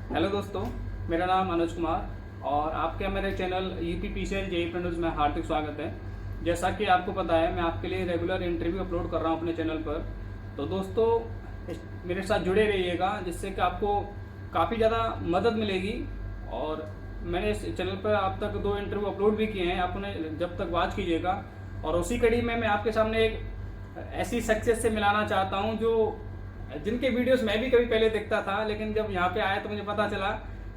Hello दोस्तों, मेरा नाम अनुज कुमार और आपके मेरे चैनल यूपी पीसीएल जेई प्रणुज में हार्दिक स्वागत है। जैसा कि आपको पता है, मैं आपके लिए रेगुलर इंटरव्यू अपलोड कर रहा हूं अपने चैनल पर। तो दोस्तों, मेरे साथ जुड़े रहिएगा, जिससे कि आपको काफ़ी ज़्यादा मदद मिलेगी। और मैंने इस चैनल पर अब तक 2 इंटरव्यू अपलोड भी किए हैं, आप उन्हें जब तक वॉच कीजिएगा। और उसी कड़ी में मैं आपके सामने एक ऐसी सक्सेस से मिलाना चाहता हूं जो जिनके वीडियोस मैं भी कभी पहले देखता था, लेकिन जब यहाँ पे आया तो मुझे पता चला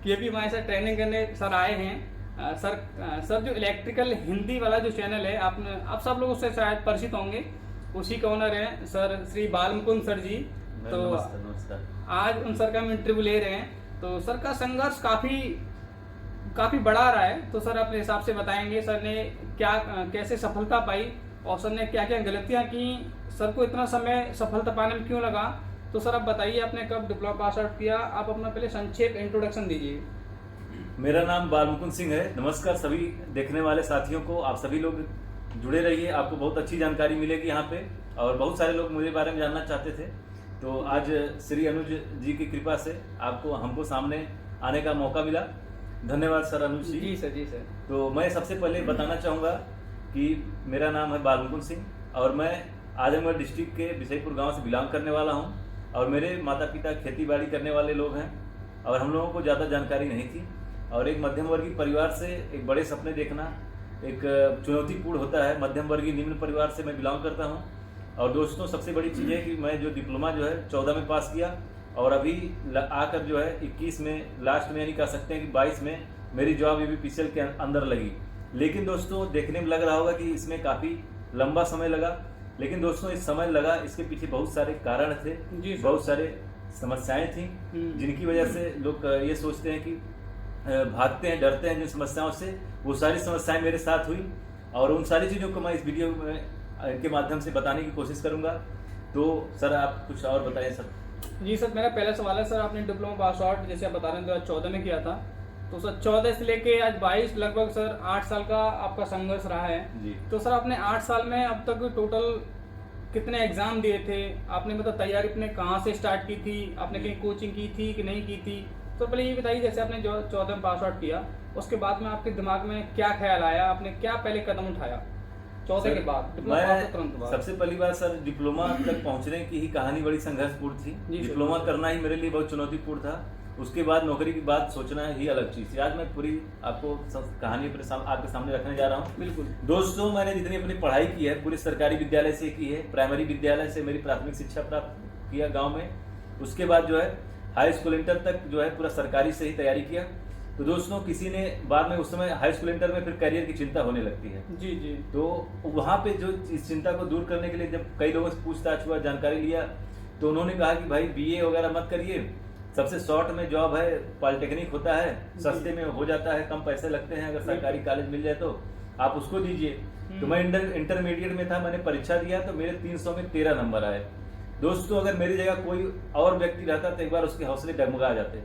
कि अभी हमारे साथ ट्रेनिंग करने सर आए हैं। सर जो इलेक्ट्रिकल हिंदी वाला जो चैनल है, आप सब लोग उससे शायद परिचित होंगे। उसी का ओनर है सर श्री बालमुकुंद सर जी। तो नमस्कार। आज उन सर का हम इंटरव्यू ले रहे हैं। तो सर का संघर्ष काफी काफी बड़ा रहा है। तो सर अपने हिसाब से बताएंगे सर ने क्या कैसे सफलता पाई और सर ने क्या क्या गलतियां की, सर को इतना समय सफलता पाने में क्यों लगा। तो सर आप बताइए, आपने कब डिप्लोमा पास आउट किया, आप अपना पहले संक्षेप इंट्रोडक्शन दीजिए। मेरा नाम बालमुकुंद सिंह है। नमस्कार सभी देखने वाले साथियों को। आप सभी लोग जुड़े रहिए, आपको बहुत अच्छी जानकारी मिलेगी यहाँ पे। और बहुत सारे लोग मेरे बारे में जानना चाहते थे, तो आज श्री अनुज जी की कृपा से आपको हमको सामने आने का मौका मिला। धन्यवाद सर अनुज जी। जी सर, जी सर। तो मैं सबसे पहले बताना चाहूँगा कि मेरा नाम है बालमुकुंद सिंह और मैं आजमगढ़ डिस्ट्रिक्ट के बिशईपुर गांव से बिलोंग करने वाला हूं। और मेरे माता पिता खेती बाड़ी करने वाले लोग हैं और हम लोगों को ज़्यादा जानकारी नहीं थी। और एक मध्यम वर्गीय परिवार से एक बड़े सपने देखना एक चुनौतीपूर्ण होता है। मध्यम वर्गीय निम्न परिवार से मैं बिलोंग करता हूं। और दोस्तों, सबसे बड़ी चीज़ है कि मैं जो डिप्लोमा जो है 14 में पास किया और अभी आकर जो है 21 में लास्ट में, यानी कह सकते हैं कि 22 में मेरी जॉब यूपीपीसीएल के अंदर लगी। लेकिन दोस्तों, देखने में लग रहा होगा कि इसमें काफ़ी लंबा समय लगा, लेकिन दोस्तों इस समय लगा, इसके पीछे बहुत सारे कारण थे, बहुत सारे समस्याएं थी, जिनकी वजह से लोग ये सोचते हैं कि भागते हैं, डरते हैं जिन समस्याओं से। वो सारी समस्याएं मेरे साथ हुई और उन सारी चीज़ों को मैं इस वीडियो में के माध्यम से बताने की कोशिश करूंगा। तो सर आप कुछ और बताएं सर। जी सर, मेरा पहला सवाल है सर, आपने डिप्लोमा पास आउट जैसे आप बता रहे हैं 2014 में किया था। तो सर 14 से लेके आज 22 लगभग सर 8 साल का आपका संघर्ष रहा है जी। तो सर आपने 8 साल में अब तक टोटल कितने एग्जाम दिए थे, आपने मतलब तैयारी अपने कहाँ से स्टार्ट की थी, आपने कहीं कोचिंग की थी कि नहीं की थी। तो पहले ये बताइए, जैसे आपने जो 14 में पास आउट किया, उसके बाद में आपके दिमाग में क्या ख्याल आया, आपने क्या पहले कदम उठाया 14 के बाद डिप्लोमा पास आउट तुरंत बाद? सबसे पहली बात सर, डिप्लोमा तक पहुंचने की ही कहानी बड़ी संघर्षपूर्ण थी। डिप्लोमा करना ही मेरे लिए बहुत चुनौतीपूर्ण था। उसके बाद नौकरी की बात सोचना ही अलग चीज थी। आज मैं पूरी आपको कहानी आपके सामने रखने जा रहा हूँ। बिल्कुल दोस्तों, मैंने जितनी अपनी पढ़ाई की है पूरे सरकारी विद्यालय से की है। प्राइमरी विद्यालय से मेरी प्राथमिक शिक्षा प्राप्त किया गाँव में। उसके बाद जो है हाई स्कूल इंटर तक जो है पूरा सरकारी से ही तैयारी किया। तो दोस्तों, किसी ने बाद में उस समय हाई स्कूल इंटर में फिर करियर की चिंता होने लगती है। जी जी। तो वहाँ पे जो इस चिंता को दूर करने के लिए जब कई लोगों से पूछताछ हुआ, जानकारी लिया, तो उन्होंने कहा कि भाई बीए वगैरह मत करिए, सबसे शॉर्ट में जॉब है, पॉलिटेक्निक होता है, सस्ते में हो जाता है, कम पैसे लगते हैं, अगर सरकारी कॉलेज मिल जाए तो आप उसको दीजिए। तो मैं इंटरमीडिएट में था, मैंने परीक्षा दिया तो मेरे 300 में 13 नंबर आए। दोस्तों, अगर मेरी जगह कोई और व्यक्ति रहता तो एक बार उसके हौसले डगमगा जाते।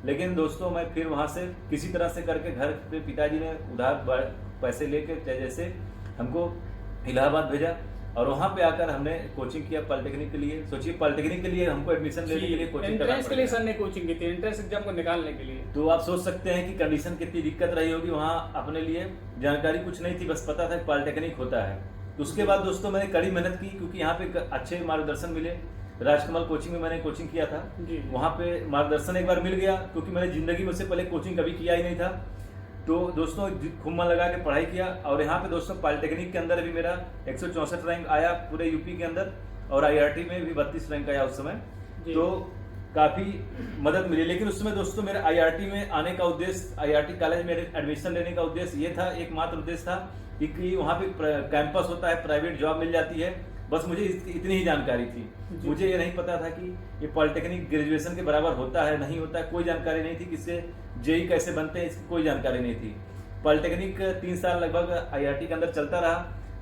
लेकिन दोस्तों, मैं फिर वहां से किसी तरह से करके घर पे पिताजी ने उधार पैसे लेके जैसे हमको इलाहाबाद भेजा और वहां पे आकर हमने कोचिंग किया पॉलिटेक्निक के लिए। सोचिए, पॉलिटेक्निक के लिए हमको एडमिशन लेने के लिए कोचिंग करना एंट्रेंस के लिए सर ने कोचिंग की थी, एंट्रेंस एग्जाम को निकालने के लिए। तो आप सोच सकते हैं कि कंडीशन कितनी दिक्कत रही होगी। वहाँ अपने लिए जानकारी कुछ नहीं थी, बस पता था कि पॉलिटेक्निक होता है। तो उसके बाद दोस्तों मैंने कड़ी मेहनत की, क्योंकि यहाँ पे अच्छे मार्गदर्शन मिले। राजकमल कोचिंग में मैंने कोचिंग किया था। वहाँ पे मार्गदर्शन एक बार मिल गया, क्योंकि मैंने जिंदगी में उससे पहले कोचिंग कभी किया ही नहीं था। तो दोस्तों खूब मन लगा के पढ़ाई किया। और यहाँ पे दोस्तों पॉलिटेक्निक के अंदर भी मेरा 164 रैंक आया पूरे यूपी के अंदर, और आईआरटी में भी 32 रैंक आया उस समय। तो काफी मदद मिली। लेकिन उस समय दोस्तों मेरे आईआरटी में आने का उद्देश्य, आईआरटी कॉलेज में एडमिशन लेने का उद्देश्य ये था, एकमात्र उद्देश्य था कि वहाँ पे कैंपस होता है, प्राइवेट जॉब मिल जाती है। बस मुझे इतनी ही जानकारी थी। मुझे ये नहीं पता था कि ये पॉलिटेक्निक ग्रेजुएशन के बराबर होता है, नहीं होता है, कोई जानकारी नहीं थी। किससे जेई कैसे बनते हैं, इसकी कोई जानकारी नहीं थी। पॉलिटेक्निक 3 साल लगभग आईआरटी के अंदर चलता रहा,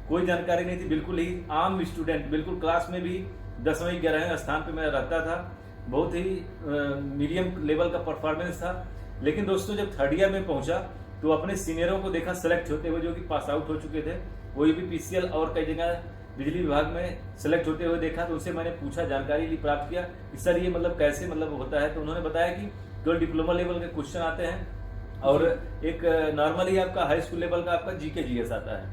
कोई जानकारी नहीं थी। बिल्कुल ही आम स्टूडेंट, बिल्कुल क्लास में भी 10वें 11वें स्थान पे मैं रहता था। बहुत ही मीडियम लेवल का परफॉर्मेंस था। लेकिन दोस्तों, जब थर्ड ईयर में पहुंचा तो अपने सीनियरों को देखा सेलेक्ट होते हुए, जो कि पास आउट हो चुके थे। वो यूपीपीसीएल और कई जगह बिजली विभाग में सेलेक्ट होते हुए देखा। तो उनसे मैंने पूछा, जानकारी ली, प्राप्त किया कि सर ये मतलब कैसे मतलब होता है। तो उन्होंने बताया कि तो डिप्लोमा लेवल के क्वेश्चन आते हैं और एक नॉर्मली आपका हाई स्कूल लेवल का आपका जीके जीएस आता है।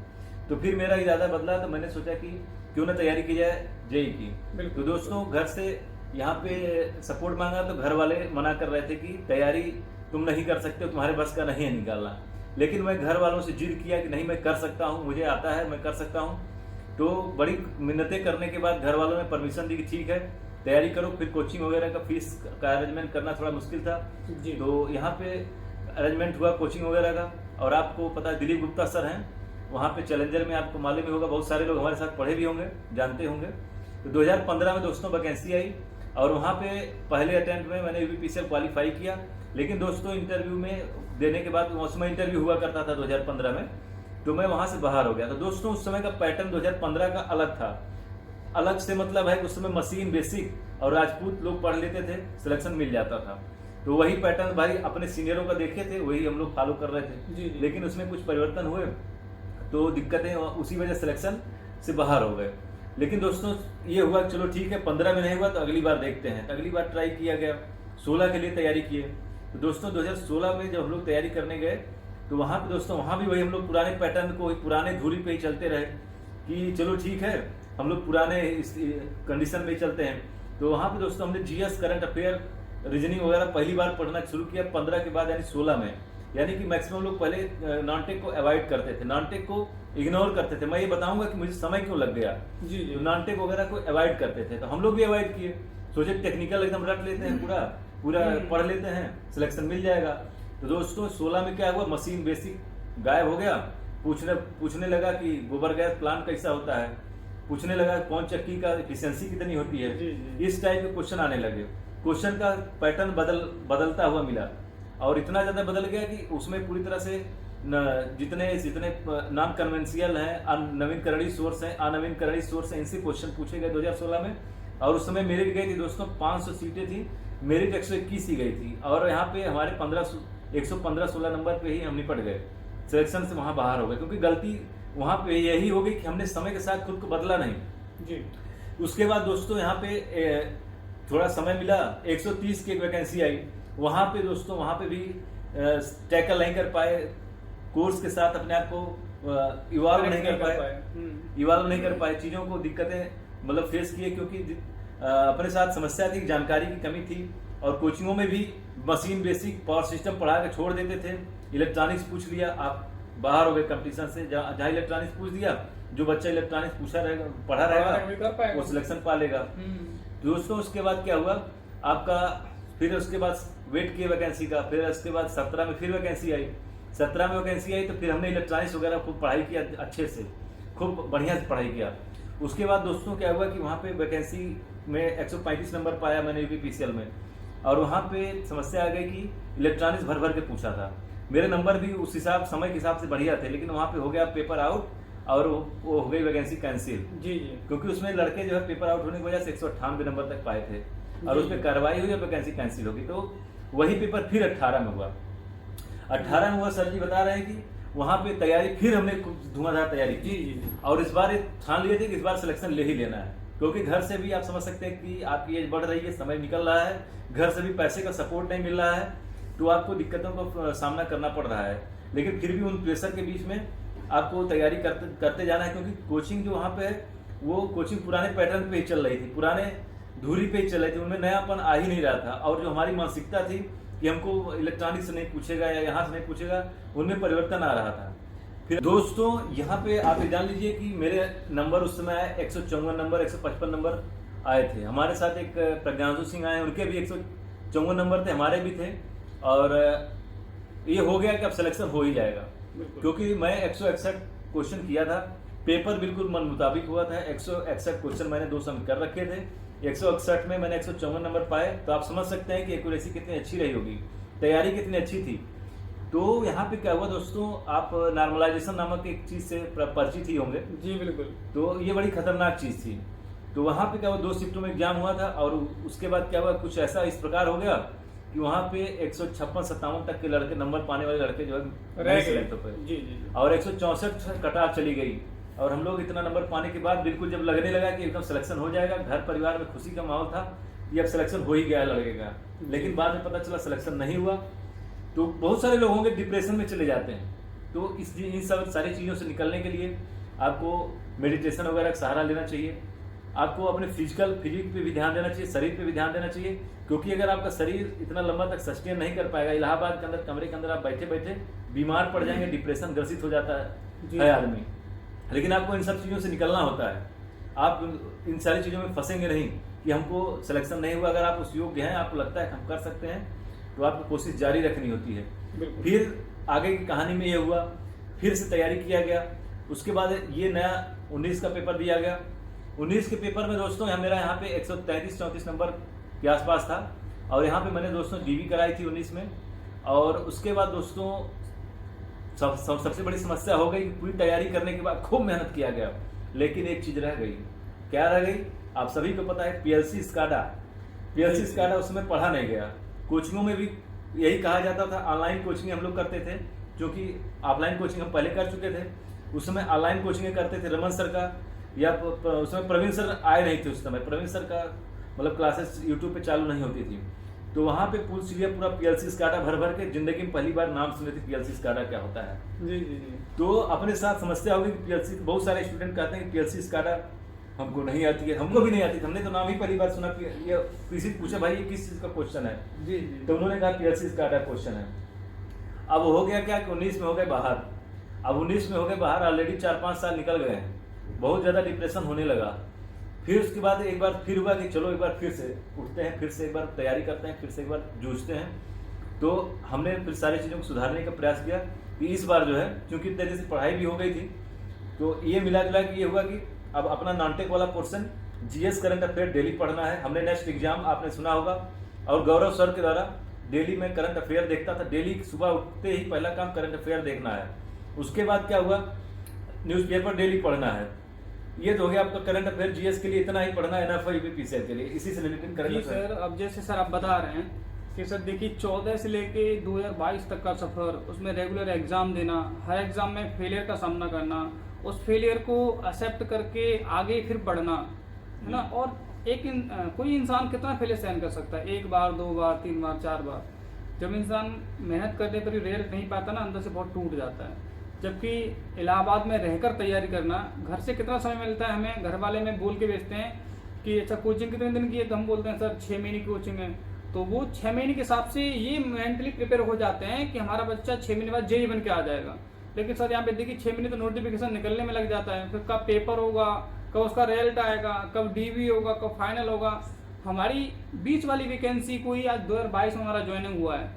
तो फिर मेरा इरादा बदला, तो मैंने सोचा कि क्यों ना तैयारी की जाए जेई की। तो दोस्तों घर से यहाँ पे सपोर्ट मांगा तो घर वाले मना कर रहे थे कि तैयारी तुम नहीं कर सकते, तुम्हारे बस का नहीं है निकालना। लेकिन मैं घर वालों से जिद किया कि नहीं मैं कर सकता हूँ, मुझे आता है, मैं कर सकता हूँ। तो बड़ी मिन्नतें करने के बाद घर वालों ने परमिशन दी कि ठीक है तैयारी करो। फिर कोचिंग वगैरह का फीस का अरेंजमेंट करना थोड़ा मुश्किल था जी। तो यहाँ पे अरेंजमेंट हुआ कोचिंग वगैरह का। और आपको पता है दिलीप गुप्ता सर हैं वहाँ पे चैलेंजर में, आपको मालूम ही होगा, बहुत सारे लोग हमारे साथ पढ़े भी होंगे, जानते होंगे। तो 2015 में दोस्तों वैकेंसी आई और वहाँ पे पहले अटेम्प्ट में मैंने यूपीपीसीएल क्वालिफाई किया। लेकिन दोस्तों इंटरव्यू में देने के बाद, उसमें इंटरव्यू हुआ करता था 2015 में, तो मैं वहाँ से बाहर हो गया। तो दोस्तों उस समय का पैटर्न 2015 का अलग था। अलग से मतलब है कि उस समय मशीन बेसिक और राजपूत लोग पढ़ लेते थे, सिलेक्शन मिल जाता था। तो वही पैटर्न भाई अपने सीनियरों का देखे थे, वही हम लोग फॉलो कर रहे थे। जी। लेकिन उसमें कुछ परिवर्तन हुए तो दिक्कतें, उसी वजह सिलेक्शन से बाहर हो गए। लेकिन दोस्तों ये हुआ चलो ठीक है 15 में नहीं हुआ तो अगली बार देखते हैं। अगली बार ट्राई किया गया, 16 के लिए तैयारी किए। तो दोस्तों 2016 में जब हम लोग तैयारी करने गए तो वहाँ पे दोस्तों वहाँ भी वही हम लोग पुराने पैटर्न को, पुराने धुरी पे ही चलते रहे कि चलो ठीक है हम लोग पुराने कंडीशन में ही चलते हैं। तो वहाँ पे दोस्तों हमने जीएस, करंट अफेयर, रीजनिंग वगैरह पहली बार पढ़ना शुरू किया 15 के बाद, यानी 16 में। यानी कि मैक्सिमम लोग पहले नॉन टेक को अवॉइड करते थे, नॉन टेक को इग्नोर करते थे। मैं ये बताऊंगा कि मुझे समय क्यों लग गया। जी। तो नॉन टेक वगैरह को अवॉइड करते थे, तो हम लोग भी अवॉइड किए। सोचे टेक्निकल एकदम रट लेते हैं, पूरा पढ़ लेते हैं, सिलेक्शन मिल जाएगा। तो दोस्तों 16 में क्या हुआ, मशीन बेसिक गायब हो गया। पूछने लगा कि गोबर गैस प्लांट कैसा होता है, पूछने लगा कौन चक्की का एफिशिएंसी कितनी होती है। जी। इस टाइप के क्वेश्चन आने लगे। क्वेश्चन का पैटर्न बदलता हुआ मिला और इतना ज्यादा बदल गया कि उसमें पूरी तरह से जितने नॉन कन्वेंशियल हैं, नवीनकरणीय सोर्स हैं, अनवीनकरणीय सोर्स हैं, इनसे क्वेश्चन पूछे गए 2016 में। और उस समय मेरिट गई थी दोस्तों 500 सीटें थी, मेरिट 121 ही गई थी। और यहाँ पे हमारे 115-16 नंबर पे ही हम निपट गए, सिलेक्शन से वहाँ बाहर हो गए। क्योंकि गलती वहाँ पे यही हो गई कि हमने समय के साथ खुद को बदला नहीं। जी। उसके बाद दोस्तों यहाँ पे थोड़ा समय मिला, 130 की एक वैकेंसी आई। वहाँ पे दोस्तों वहाँ पे भी टैकल नहीं कर पाए, कोर्स के साथ अपने आप को इवॉल्व नहीं कर पाए, चीज़ों को दिक्कतें मतलब फेस किए। क्योंकि अपने साथ समस्या थी, जानकारी की कमी थी। और कोचिंगों में भी मशीन बेसिक, पावर सिस्टम पढ़ा के छोड़ देते थे। इलेक्ट्रॉनिक्स पूछ लिया, आप बाहर हो गए कंपटीशन से। जहाँ इलेक्ट्रॉनिक्स पूछ दिया, जो बच्चा इलेक्ट्रॉनिक्स पढ़ा रहेगा वो सिलेक्शन पा लेगा। दोस्तों उसके बाद क्या हुआ आपका, फिर उसके बाद वेट किए वैकेंसी का। फिर उसके बाद 17 में फिर वैकेंसी आई। 17 में वैकेंसी आई तो फिर हमने इलेक्ट्रॉनिक्स वगैरह खूब पढ़ाई किया, अच्छे से खूब बढ़िया से पढ़ाई किया। उसके बाद दोस्तों क्या हुआ कि वहाँ पे वैकेंसी में 135 नंबर पाया मैंने यूपीपीसीएल में। और वहाँ पे समस्या आ गई कि इलेक्ट्रॉनिक्स भर के पूछा था। मेरे नंबर भी उस हिसाब, समय के हिसाब से बढ़िया थे, लेकिन वहाँ पे हो गया पेपर आउट और वो हो गई वैकेंसी कैंसिल। जी। क्योंकि उसमें लड़के जो है पेपर आउट होने की वजह से 198 नंबर तक पाए थे और उस पर कार्रवाई हुई और वैकेंसी कैंसिल होगी। तो वही पेपर फिर 18 में हुआ। 18 में हुआ, सर जी बता रहे हैं कि वहाँ पे तैयारी फिर हमने धुआंधार तैयारी की। और इस बार ठान लिए थे कि इस बार सिलेक्शन ले ही लेना है। क्योंकि घर से भी आप समझ सकते हैं कि आपकी एज बढ़ रही है, समय निकल रहा है, घर से भी पैसे का सपोर्ट नहीं मिल रहा है, तो आपको दिक्कतों का सामना करना पड़ रहा है। लेकिन फिर भी उन प्रेशर के बीच में आपको तैयारी करते जाना है। क्योंकि कोचिंग जो वहाँ पे है वो कोचिंग पुराने पैटर्न पे ही चल रही थी, पुराने धुरी पे ही चल रही थी, उनमें नयापन आ ही नहीं रहा था। और जो हमारी मानसिकता थी कि हमको इलेक्ट्रॉनिक्स से नहीं पूछेगा या यहाँ से नहीं पूछेगा, उनमें परिवर्तन आ रहा था। फिर दोस्तों यहाँ पे आप ये जान लीजिए कि मेरे नंबर उस समय आए 154 नंबर, 155 नंबर आए थे। हमारे साथ एक प्रज्ञांशु सिंह आए, उनके भी 154 नंबर थे, हमारे भी थे। और ये हो गया कि अब सिलेक्शन हो ही जाएगा। क्योंकि मैं 161 क्वेश्चन किया था, पेपर बिल्कुल मन मुताबिक हुआ था। 161 क्वेश्चन मैंने 2 समय कर रखे थे, 161 में मैंने 154 नंबर पाए। तो आप समझ सकते हैं कि एक्यूरेसी कितनी अच्छी रही होगी, तैयारी कितनी अच्छी थी। तो यहाँ पे क्या हुआ दोस्तों, आप नॉर्मलाइजेशन नामक एक चीज से परिचित ही होंगे। जी बिल्कुल। तो ये बड़ी खतरनाक चीज थी। तो वहाँ पे क्या हुआ, 2 शिफ्टों में एग्जाम हुआ था। और उसके बाद क्या हुआ, कुछ ऐसा इस प्रकार हो गया कि वहाँ पे 156-57 तक के लड़के, नंबर पाने वाले लड़के जो है रह सिलेक्ट हो जी। गए। और 164 कटार चली गई। और हम लोग इतना नंबर पाने के बाद बिल्कुल जब लगने लगा कि एकदम सिलेक्शन हो जाएगा, घर परिवार में खुशी का माहौल था, कि अब सिलेक्शन हो ही गया लड़के का, लेकिन बाद में पता चला सिलेक्शन नहीं हुआ। तो बहुत सारे लोग होंगे डिप्रेशन में चले जाते हैं। तो इन सब सारी चीज़ों से निकलने के लिए आपको मेडिटेशन वगैरह का सहारा लेना चाहिए। आपको अपने फिजिक पे भी ध्यान देना चाहिए, शरीर पे भी ध्यान देना चाहिए, क्योंकि अगर आपका शरीर इतना लंबा तक सस्टेन नहीं कर पाएगा, इलाहाबाद के अंदर कमरे के अंदर आप बैठे बैठे बीमार पड़ जाएंगे, डिप्रेशन ग्रसित हो जाता है आदमी। लेकिन आपको इन सब चीज़ों से निकलना होता है। आप इन सारी चीज़ों में फंसेंगे नहीं कि हमको सिलेक्शन नहीं हुआ। अगर आप उस योग्य हैं, आपको लगता है कि हम कर सकते हैं, तो आपको कोशिश जारी रखनी होती है। फिर आगे की कहानी में ये हुआ, फिर से तैयारी किया गया। उसके बाद ये नया 19 का पेपर दिया गया। 19 के पेपर में दोस्तों मेरा यहाँ पे 133-34 नंबर के आसपास था, और यहाँ पे मैंने दोस्तों डीवी कराई थी 19 में। और उसके बाद दोस्तों सबसे बड़ी समस्या हो गई, पूरी तैयारी करने के बाद खूब मेहनत किया गया, लेकिन एक चीज़ रह गई। क्या रह गई? आप सभी को पता है, पीएलसी स्काडा उसमें पढ़ा नहीं गया। कोचिंगों में भी यही कहा जाता था, ऑनलाइन कोचिंग हम लोग करते थे, क्योंकि ऑफलाइन कोचिंग हम पहले कर चुके थे। उस समय ऑनलाइन कोचिंग करते थे रमन सर का, या उस समय प्रवीण सर आए नहीं थे। उस समय प्रवीण सर का मतलब क्लासेस यूट्यूब पे चालू नहीं होती थी, तो वहाँ पे पूरा पीएलसी स्काडा भर के जिंदगी में पहली बार नाम सुने थे पीएलसी स्काडा क्या होता है। जी। तो अपने साथ समस्या होगी कि पीएलसी, बहुत सारे स्टूडेंट कहते हैं कि पीएलसी स्काडा हमको नहीं आती है। हमको भी नहीं आती थी, हमने तो नाम ही पहली बार सुना। ये किसी पूछा भाई ये किस चीज़ का क्वेश्चन है, जी। तो उन्होंने कहा पीएलसी स्काडा क्वेश्चन है। अब हो गया क्या कि 19 में हो गए बाहर। अब 19 में हो गए बाहर, ऑलरेडी 4-5 साल निकल गए हैं, बहुत ज़्यादा डिप्रेशन होने लगा। फिर उसके बाद एक बार फिर हुआ कि चलो एक बार फिर से उठते हैं, फिर से एक बार तैयारी करते हैं, फिर से एक बार जूझते हैं। तो हमने फिर सारी चीज़ों को सुधारने का प्रयास किया कि इस बार जो है, क्योंकि तेज़ी से पढ़ाई भी हो गई थी, तो ये मिला जुला कि ये हुआ कि अब अपना नॉनटेक वाला portion GS current affair daily पढ़ना है। हमने नेक्स्ट एग्जाम आपने सुना होगा, और गौरव सर के द्वारा डेली में करंट अफेयर देखता था। डेली सुबह उठते ही पहला काम करंट अफेयर देखना है। उसके बाद क्या हुआ, न्यूज़पेपर डेली पढ़ना है। ये तो हो गया आपका करंट अफेयर। जीएस के लिए इतना ही पढ़ना है, एनएफ यूपीपीसीएल के लिए इसी से रिलेटेड करंट अफेयर। सर अब जैसे सर आप बता रहे हैं कि सर देखिए 14 से लेके 2022 तक का सफर, उसमें रेगुलर एग्जाम देना, हर एग्जाम में फेलियर का सामना करना, उस फेलियर को एक्सेप्ट करके आगे फिर बढ़ना, है ना। और कोई इंसान कितना फेलियर सहन कर सकता है? 1 बार, 2 बार, 3 बार, 4 बार। जब इंसान मेहनत करने पर रिजल्ट नहीं पाता ना, अंदर से बहुत टूट जाता है। जबकि इलाहाबाद में रहकर तैयारी करना, घर से कितना समय मिलता है हमें, घर वाले में बोल के भेजते हैं कि अच्छा कोचिंग कितने दिन की है, तो हम बोलते हैं सर 6 महीने की कोचिंग है। तो वो 6 महीने के हिसाब से ये मेंटली प्रिपेयर हो जाते हैं कि हमारा बच्चा 6 महीने बाद जेई बन के आ जाएगा। लेकिन सर यहाँ पे देखिए 6 महीने तो नोटिफिकेशन निकलने में लग जाता है, फिर कब पेपर होगा, कब उसका रिजल्ट आएगा, कब डीवी होगा, कब फाइनल होगा। हमारी बीच वाली वैकेंसी कोई आज 2022 में हमारा ज्वाइनिंग हुआ है,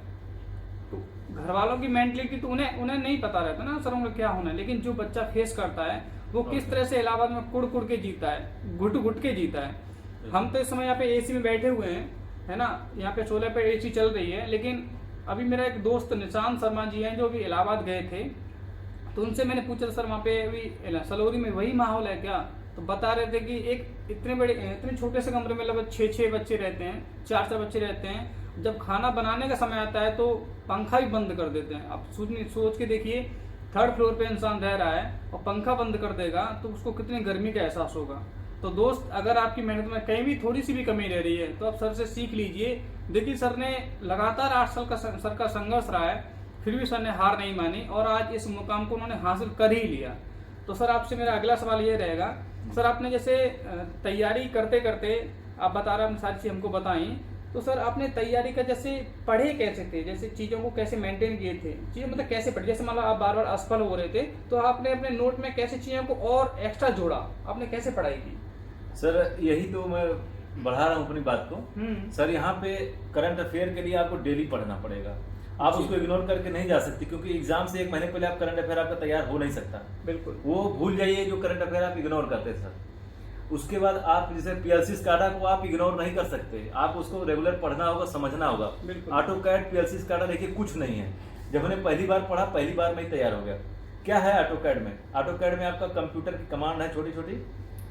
तो घर वालों की मेंटलिटी तो उन्हें नहीं पता रहता ना सर उनका क्या होना है। लेकिन जो बच्चा फेस करता है वो किस तरह से इलाहाबाद में कुड़ के जीता है, घुट के जीता है। हम तो इस समय यहाँ पे एसी में बैठे हुए हैं, है ना, यहाँ पे 16 पे एसी चल रही है। लेकिन अभी मेरा एक दोस्त निशांत शर्मा जी हैं जो भी इलाहाबाद गए थे, तो उनसे मैंने पूछा सर वहाँ पे अभी सलौरी में वही माहौल है क्या? तो बता रहे थे कि एक इतने छोटे से कमरे में लगभग 6 बच्चे रहते हैं, 4 बच्चे रहते हैं। जब खाना बनाने का समय आता है तो पंखा भी बंद कर देते हैं। आप सोच के देखिए, 3rd फ्लोर पे इंसान रह रहा है और पंखा बंद कर देगा तो उसको कितनी गर्मी का एहसास होगा। तो दोस्त, अगर आपकी मेहनत में कहीं भी थोड़ी सी भी कमी रह रही है तो आप सर से सीख लीजिए। देखिए सर ने लगातार 8 साल का सर का संघर्ष रहा है, फिर भी सर ने हार नहीं मानी और आज इस मुकाम को उन्होंने हासिल कर ही लिया। तो सर आपसे मेरा अगला सवाल ये रहेगा, सर आपने जैसे तैयारी करते करते आप बता रहे हैं सारी चीज़ हमको बताई, तो सर आपने तैयारी का जैसे पढ़े कैसे थे, जैसे चीज़ों को कैसे मेंटेन किए थे, चीज़ें मतलब कैसे पढ़े? जैसे मान लो आप बार बार असफल हो रहे थे तो आपने अपने नोट में कैसे चीज़ों को और एक्स्ट्रा जोड़ा, आपने कैसे पढ़ाई की? सर यही तो मैं बढ़ा रहा हूँ अपनी बात को। सर यहाँ पे करंट अफेयर के लिए आपको डेली पढ़ना पड़ेगा। आप उसको इग्नोर करके नहीं जा सकते, क्योंकि एग्जाम से 1 महीने पहले आप करंट अफेयर आपका तैयार हो नहीं सकता। बिल्कुल, वो भूल जाइए जो करंट अफेयर आप इग्नोर करते सर। उसके बाद आप जैसे पीएलसी स्काडा को आप इग्नोर नहीं कर सकते, आप उसको रेगुलर पढ़ना होगा, समझना होगा। ऑटोकैड पीएलसी स्काडा देखिए कुछ नहीं है। जब हमने पहली बार पढ़ा, पहली बार में ही तैयार हो गया। क्या है ऑटोकैड में? ऑटोकैड में आपका कंप्यूटर की कमांड है छोटी छोटी,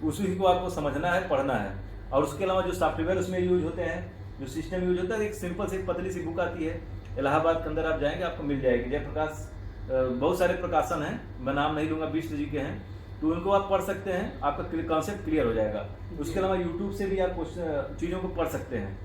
उसी को आपको समझना है, पढ़ना है। और उसके अलावा जो सॉफ्टवेयर उसमें यूज होते हैं, जो सिस्टम यूज होता है, एक सिंपल सी पतली सी बुक आती है, इलाहाबाद के अंदर आप जाएंगे आपको मिल जाएगी। जयप्रकाश, बहुत सारे प्रकाशन हैं, मैं नाम नहीं लूंगा, 20 जी के हैं, तो उनको आप पढ़ सकते हैं, आपका कॉन्सेप्ट क्लियर हो जाएगा। उसके अलावा यूट्यूब से भी आप चीज़ों को पढ़ सकते हैं।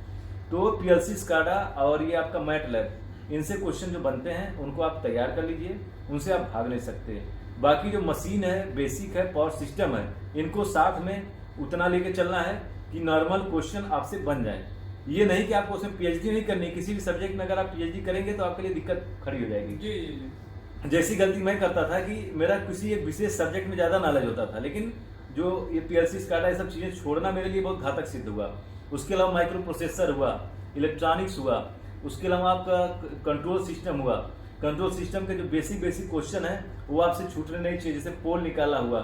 तो पीएलसी स्काडा और ये आपका मैटलैब, इनसे क्वेश्चन जो बनते हैं उनको आप तैयार कर लीजिए, उनसे आप भाग नहीं सकते। बाकी जो मशीन है, बेसिक है, पावर सिस्टम है, इनको साथ में उतना लेके चलना है कि नॉर्मल क्वेश्चन आपसे बन जाए। ये नहीं कि आपको उसमें पीएचडी नहीं करनी, किसी भी सब्जेक्ट में अगर आप पीएचडी करेंगे तो आपके लिए दिक्कत खड़ी हो जाएगी। जी जी जी। जैसी गलती मैं करता था कि मेरा किसी एक विशेष सब्जेक्ट में ज़्यादा नॉलेज होता था, लेकिन जो ये पीएलसी स्काडा ये सब चीज़ें छोड़ना मेरे लिए बहुत घातक सिद्ध हुआ। उसके अलावा माइक्रो प्रोसेसर हुआ, इलेक्ट्रॉनिक्स हुआ, उसके अलावा आपका कंट्रोल सिस्टम हुआ। कंट्रोल सिस्टम के जो बेसिक क्वेश्चन है वो आपसे छूटने नहीं चाहिए। जैसे पोल निकाला हुआ,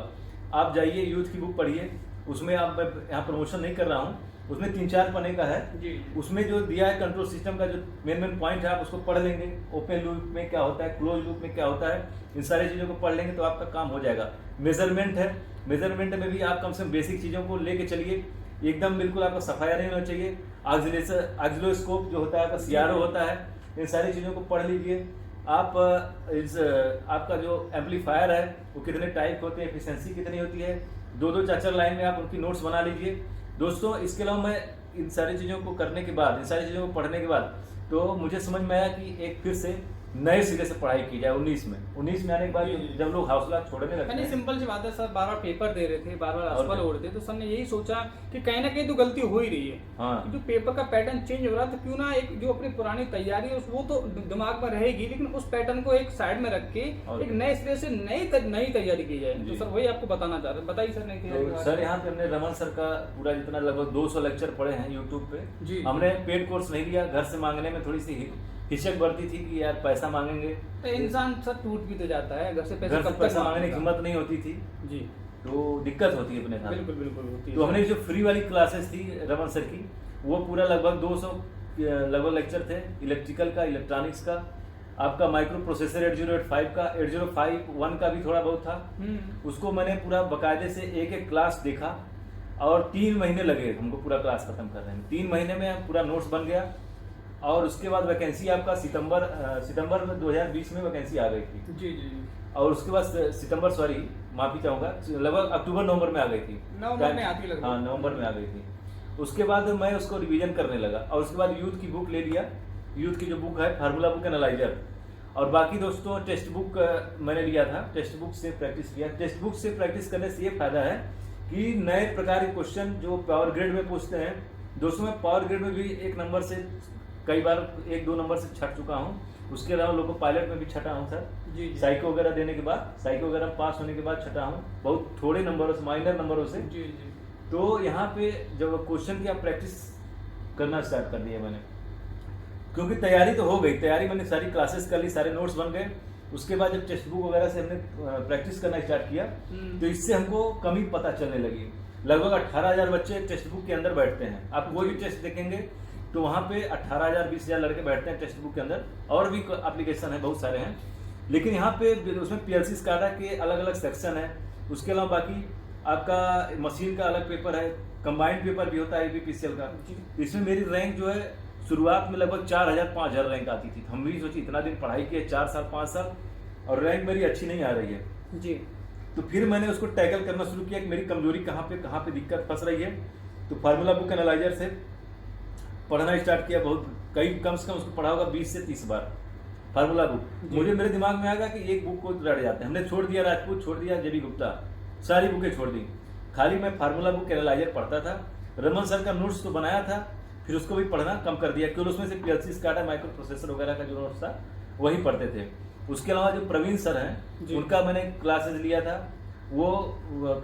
आप जाइए यूथ की बुक पढ़िए, उसमें आप, मैं यहाँ प्रमोशन नहीं कर रहा हूँ, उसमें 3-4 पन्ने का है जी। उसमें जो दिया है कंट्रोल सिस्टम का जो मेन पॉइंट है आप उसको पढ़ लेंगे। ओपन लूप में क्या होता है, क्लोज लूप में क्या होता है, इन सारी चीज़ों को पढ़ लेंगे तो आपका काम हो जाएगा। मेजरमेंट है, मेजरमेंट में भी आप कम से कम बेसिक चीज़ों को लेके चलिए, एकदम बिल्कुल आपका सफाया नहीं होना चाहिए। ऑक्सिलोस्कोप जो होता है, आपका सीआरओ होता है, इन सारी चीज़ों को पढ़ लीजिए। आप आपका जो एम्पलीफायर है वो कितने टाइप होते हैं, एफिशिएंसी कितनी होती है, 2-2 4-4 लाइन में आप उनकी नोट्स बना लीजिए दोस्तों। इसके अलावा मैं इन सारी चीज़ों को करने के बाद, इन सारी चीज़ों को पढ़ने के बाद तो मुझे समझ में आया कि एक फिर से नए सिरे से पढ़ाई की जाए। 19 में आने के बाद जब लोग हौसला छोड़ने लगते हैं, सिंपल सी बात है सर, बार-बार पेपर दे रहे थे, बार-बार असफल हो रहे थे, तो सर ने यही सोचा कि कहीं ना कहीं तो गलती हो ही रही है। हाँ। जो पेपर का पैटर्न चेंज हो रहा था, क्यों ना एक जो अपनी पुरानी तैयारी है वो तो दिमाग में रहेगी, लेकिन उस पैटर्न को एक साइड में रख के एक नए सिरे से नई तैयारी की जाए। तो सर वही आपको बताना चाह रहे, बताइए सर नई तैयारी। तो सर यहाँ पे हमने रमन सर का पूरा जितना लगभग 200 लेक्चर पढ़े हैं यूट्यूब पे जी। हमने पेड कोर्स नहीं लिया, घर से मांगने में थोड़ी सी हिचक बढ़ती थी कि यार पैसा मांगेंगे तो इंसान सर टूट भी तो जाता है, घर से पैसा मांगने की हिम्मत नहीं होती थी जी, तो दिक्कत होती है अपने साथ। बिल्कुल बिल्कुल होती है। तो हमने जो फ्री वाली क्लासेस थी रमन सर की, वो पूरा लगभग 200 लगभग लेक्चर थे, इलेक्ट्रिकल का, इलेक्ट्रॉनिक्स का, आपका माइक्रो प्रोसेसर 8085 का, 8051 का भी थोड़ा बहुत था। उसको मैंने पूरा बाकायदे से एक क्लास देखा और 3 महीने लगे हमको पूरा क्लास खत्म करने में। 3 महीने में पूरा नोट्स बन गया और उसके बाद वैकेंसी आपका सितंबर में 2020 में वैकेंसी आ गई थी। जी जी। और उसके बाद माफी चाहूंगा, लगभग अक्टूबर-नवंबर में आ गई थी। नवंबर में आती लगभग। हाँ, नवंबर में आ गई थी। उसके बाद मैं उसको रिवीजन करने लगा और उसके बाद यूथ की बुक ले लिया। यूथ की जो बुक है फार्मूला बुक एनालाइजर, और बाकी दोस्तों टेक्स्ट बुक मैंने लिया था, टेक्स्ट बुक से प्रैक्टिस किया। टेक्स्ट बुक से प्रैक्टिस करने से ये फायदा है कि नए प्रकार के क्वेश्चन जो पावर ग्रेड में पूछते हैं, दोस्तों मैं पावर ग्रेड में भी 1 नंबर से कई बार 1-2 नंबर से छट चुका हूँ। उसके अलावा लोको पायलट में भी छटा हूँ सर जी। साइको वगैरह देने के बाद, साइको वगैरह पास होने के बाद छटा हूँ, बहुत थोड़े नंबरों से, माइनर नंबरों से। जी जी। तो यहाँ पे जब क्वेश्चन की आप प्रैक्टिस करना स्टार्ट कर दिया मैंने, क्योंकि तैयारी तो हो गई, तैयारी मैंने सारी क्लासेस कर ली, सारे नोट्स बन गए। उसके बाद जब टेक्स्ट बुक वगैरह से हमने प्रैक्टिस करना स्टार्ट किया तो इससे हमको कमी पता चलने लगी। लगभग 18,000 बच्चे टेक्स्ट बुक के अंदर बैठते हैं। आप कोई भी टेस्ट देखेंगे तो वहाँ पे 18,000 20,000 लड़के बैठते हैं टेक्स्ट बुक के अंदर, और भी एप्लीकेशन है, बहुत सारे हैं, लेकिन यहाँ पे उसमें पीएलसी स्काडा के अलग अलग सेक्शन है। उसके अलावा बाकी आपका मशीन का अलग पेपर है, कंबाइंड पेपर भी होता है यूपीपीसीएल का। इसमें मेरी रैंक जो है शुरुआत में लगभग 4,000-5,000 रैंक आती थी। हम भी सोची इतना दिन पढ़ाई की है, 4 साल 5 साल, और रैंक मेरी अच्छी नहीं आ रही है जी। तो फिर मैंने उसको टैकल करना शुरू किया कि मेरी कमजोरी कहाँ पे दिक्कत फंस रही है। तो फार्मूला बुक एनालाइजर से पढ़ना स्टार्ट किया, बहुत कम से कम उसको पढ़ा होगा 20 से 30 बार फार्मूला बुक। मुझे मेरे दिमाग में आएगा कि एक बुक को रट जाते हैं। हमने छोड़ दिया राजपूत, छोड़ दिया जेबी गुप्ता, सारी बुकें छोड़ दी, खाली मैं फार्मूला बुक एनालाइजर पढ़ता था। रमन सर का नोट्स तो बनाया था, फिर उसको भी पढ़ना कम कर दिया, क्योंकि उसमें से पीएलसी स्काडा माइक्रो प्रोसेसर वगैरह का जो नोट्स था वही पढ़ते थे। उसके अलावा जो प्रवीण सर हैं उनका मैंने क्लासेस लिया था, वो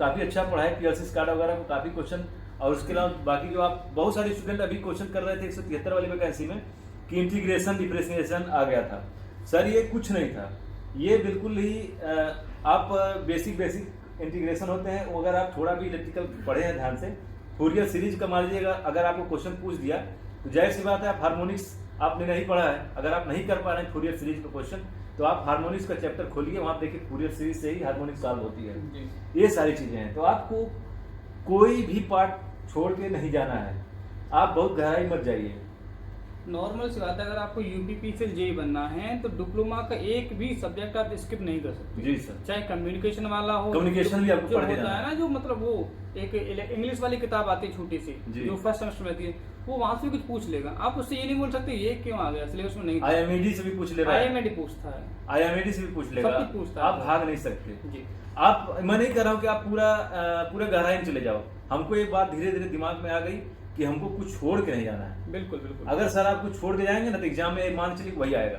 काफ़ी अच्छा पढ़ाए पीएलसी स्काडा वगैरह को, काफ़ी क्वेश्चन। और उसके अलावा बाकी जो आप बहुत सारे स्टूडेंट अभी क्वेश्चन कर रहे थे 173 वाली वैकेंसी में कि इंटीग्रेशन डिफरेंशिएशन आ गया था। सर ये कुछ नहीं था, ये बिल्कुल ही आप बेसिक इंटीग्रेशन होते हैं, वो अगर आप थोड़ा भी इलेक्ट्रिकल पढ़े हैं ध्यान से, फूरियर सीरीज का मान लीजिएगा, अगर आपको क्वेश्चन पूछ दिया तो जाहिर सी बात है आप हार्मोनिक्स आपने नहीं पढ़ा है, अगर आप नहीं कर पा रहे हैं फूरियर सीरीज का क्वेश्चन, तो आप हार्मोनिक्स का चैप्टर खोलिए, वहां देखिए फूरियर सीरीज से ही हार्मोनिक्स सॉल्व होती है। ये सारी चीजें हैं, तो आपको कोई भी पार्ट छोड़ के नहीं जाना है, आप बहुत गहराई मत जाइए। नॉर्मल सी बात है, अगर आपको यूपीपीसीएल जेई बनना है तो डिप्लोमा का एक भी सब्जेक्ट आप स्किप नहीं कर सकते। जी सर। चाहे कम्युनिकेशन वाला हो, कम्युनिकेशन भी आपको जो पढ़ के होता जाना है ना, जो मतलब वो एक इंग्लिश वाली किताब आती है छोटी सी, जी। जो फर्स्ट सेमेस्टर में आती है, वो वहां से भी कुछ पूछ लेगा। आप उससे ये नहीं बोल सकते ये क्यों आ गया, सिलेबस में नहीं था। IMED से भी पूछ ले रहा है, IMED पूछता है, IMED से भी पूछ लेगा, सब कुछ पूछता है। आप भाग नहीं सकते। जी आप, मैं नहीं कह रहा हूँ कि आप पूरा गहराई में चले जाओ। हमको एक बात धीरे धीरे दिमाग में आ गई कि हमको कुछ छोड़ के नहीं जाना है। बिल्कुल बिल्कुल। अगर सर आप कुछ छोड़ के जाएंगे ना तो एग्जाम में मान चलिए वही आएगा,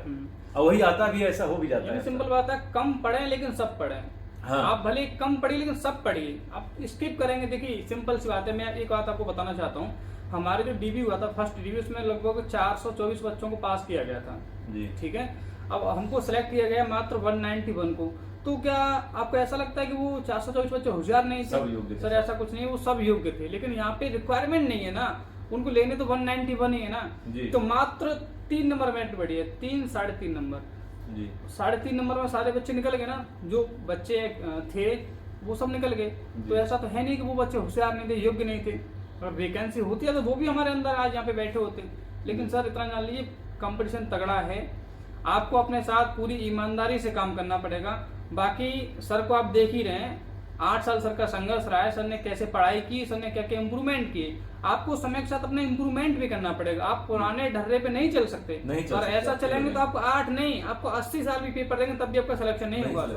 और वही आता भी है, ऐसा हो भी जाता है। सिंपल बात है, कम पढ़े लेकिन सब पढ़े। हाँ। आप भले कम पढ़िए लेकिन सब पढ़िए। आप स्किप करेंगे, देखिए सिंपल सी बात है। मैं एक बात आपको बताना चाहता हूँ, हमारे जो डीबी हुआ था फर्स्ट डीबी, उसमें लगभग 424 बच्चों को पास किया गया था जी। ठीक है। अब हमको सेलेक्ट किया गया मात्र 191 को। तो क्या आपको ऐसा लगता है कि वो 424 बच्चे होशियार नहीं थे? सब योग्य थे। सर ऐसा कुछ नहीं है, वो सब योग्य थे, लेकिन यहाँ पे रिक्वायरमेंट नहीं है ना, उनको लेने तो 191 ही है ना जी। तो मात्र 3 नंबर मेरिट बढ़ी है, 3 साढ़े 3 नंबर। जी। 3.5 नंबर में सारे बच्चे निकल गए ना, जो बच्चे थे वो सब निकल गए। तो ऐसा तो है नहीं कि वो बच्चे होशियार नहीं थे, योग्य नहीं थे। अगर वैकेंसी होती है तो वो भी हमारे अंदर आज यहाँ पे बैठे होते। लेकिन सर इतना जान लीजिए, कंपटीशन तगड़ा है, आपको अपने साथ पूरी ईमानदारी से काम करना पड़ेगा। बाकी सर को आप देख ही रहे हैं, 8 साल सर का संघर्ष रहा है, सर ने कैसे पढ़ाई की, सर ने क्या क्या इम्प्रूवमेंट किए। आपको समय के साथ अपना इम्प्रूवमेंट भी करना पड़ेगा। आप पुराने ढर्रे पे नहीं चल सकते, और ऐसा चलेंगे तो आपको 8 नहीं, आपको 80 साल भी पेपर देंगे तब भी आपका सिलेक्शन नहीं होगा।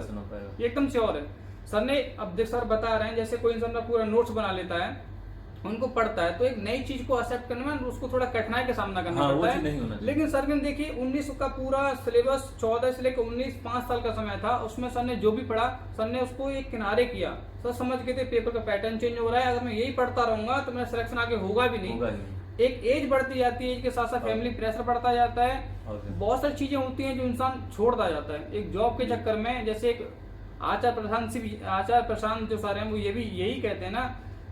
ये एकदम श्योर है। सर ने, अब देख सर बता रहे हैं, जैसे कोई इंसान पूरा नोट्स बना लेता है, उनको पढ़ता है, तो एक नई चीज को एक्सेप्ट करने में उसको थोड़ा कठिनाई का सामना करना पड़ता है। लेकिन सर ने देखिए 19 का पूरा सिलेबस 14 से लेकर 19 5 साल का समय था, उसमें सर ने जो भी पढ़ा, सर ने उसको एक किनारे किया। सर समझ गए थे पेपर का पैटर्न चेंज हो रहा है, अगर मैं यही पढ़ता रहूंगा तो मेरा सिलेक्शन आगे होगा भी नहीं। एक एज बढ़ती जाती है, एज के साथ साथ फैमिली प्रेशर बढ़ता जाता है, बहुत सारी चीजें होती हैं जो इंसान छोड़ता जाता है एक जॉब के चक्कर में। जैसे एक आचार्य प्रशांत जो सर हैं, वो यही कहते हैं ना